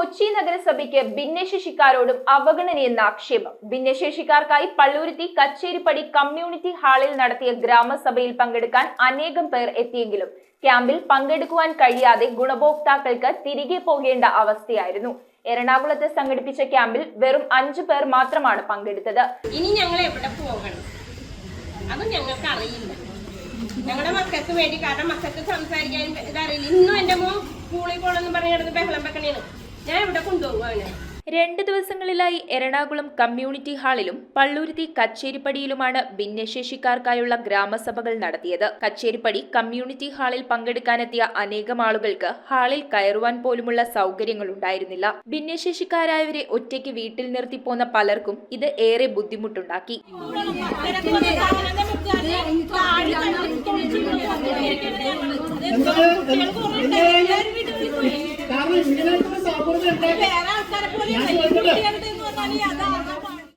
കൊച്ചി നഗരസഭയ്ക്ക് ഭിന്നശേഷിക്കാരോടും അവഗണനയെന്ന ആക്ഷേപം. ഭിന്നശേഷിക്കാർക്കായി പള്ളുരുത്തി കച്ചേരിപ്പടി കമ്മ്യൂണിറ്റി ഹാളിൽ നടത്തിയ ഗ്രാമസഭയിൽ പങ്കെടുക്കാൻ അനേകം പേർ എത്തിയെങ്കിലും ക്യാമ്പിൽ പങ്കെടുക്കുവാൻ കഴിയാതെ ഗുണഭോക്താക്കൾക്ക് തിരികെ പോകേണ്ട അവസ്ഥയായിരുന്നു. എറണാകുളത്ത് സംഘടിപ്പിച്ച ക്യാമ്പിൽ വെറും 5 പേർ മാത്രമാണ് പങ്കെടുത്തത്. ഇനി ഞങ്ങൾ എവിടെ പോകണം അത് ഞങ്ങൾക്ക് അറിയില്ല. ഞങ്ങളുടെ മക്കൾക്ക് വേണ്ടി, കാരണം മക്കൾക്ക് സംസാരിക്കാൻ ഇതറിയില്ല. ഇന്നും എന്റെ മോൻ സ്കൂളിൽ പോകണമെന്ന് പറഞ്ഞിടത്ത് ബഹളം വെക്കണേന്. ഞാൻ എവിടെ കൊണ്ടുപോകും അവനെ? 2 ദിവസങ്ങളിലായി എറണാകുളം കമ്മ്യൂണിറ്റി ഹാളിലും പള്ളുരുത്തി കച്ചേരിപ്പടിയിലുമാണ് ഭിന്നശേഷിക്കാർക്കായുള്ള ഗ്രാമസഭകൾ നടത്തിയത്. കച്ചേരിപ്പടി കമ്മ്യൂണിറ്റി ഹാളിൽ പങ്കെടുക്കാനെത്തിയ അനേകം ആളുകൾക്ക് ഹാളിൽ കയറുവാൻ പോലുമുള്ള സൗകര്യങ്ങൾ ഉണ്ടായിരുന്നില്ല. ഭിന്നശേഷിക്കാരായവരെ ഒറ്റയ്ക്ക് വീട്ടിൽ നിർത്തി പോന്ന പലർക്കും ഇത് ഏറെ ബുദ്ധിമുട്ടുണ്ടാക്കി.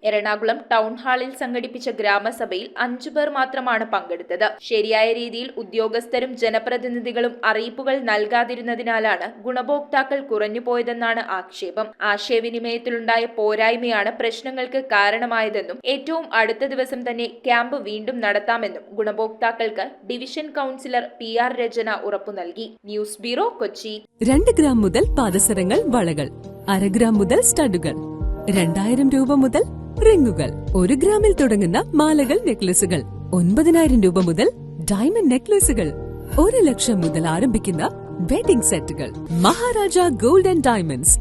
എറണാകുളം ടൗൺ ഹാളിൽ സംഘടിപ്പിച്ച ഗ്രാമസഭയിൽ 5 പേർ മാത്രമാണ് പങ്കെടുത്തത്. ശരിയായ രീതിയിൽ ഉദ്യോഗസ്ഥരും ജനപ്രതിനിധികളും അറിയിപ്പുകൾ നൽകാതിരുന്നതിനാലാണ് ഗുണഭോക്താക്കൾ കുറഞ്ഞുപോയതെന്നാണ് ആക്ഷേപം. ആശയവിനിമയത്തിലുണ്ടായ പോരായ്മയാണ് പ്രശ്നങ്ങൾക്ക് കാരണമായതെന്നും ഏറ്റവും അടുത്ത ദിവസം തന്നെ ക്യാമ്പ് വീണ്ടും നടത്താമെന്നും ഗുണഭോക്താക്കൾക്ക് ഡിവിഷൻ കൗൺസിലർ PR രചന ഉറപ്പു നൽകി. News bureau, Kochi. 2 ഗ്രാം മുതൽ പാദസരങ്ങൾ, വളകൾ, 1/2 ഗ്രാം മുതൽ സ്റ്റഡുകൾ, 2000 രൂപ മുതൽ റിങ്ങുകൾ, 1 ഗ്രാമിൽ തുടങ്ങുന്ന മാലകൾ, നെക്ലസുകൾ, 9000 രൂപ മുതൽ ഡയമണ്ട് നെക്ലസുകൾ, 1 ലക്ഷം മുതൽ ആരംഭിക്കുന്ന വെഡിംഗ് സെറ്റുകൾ. Maharaja gold and diamonds,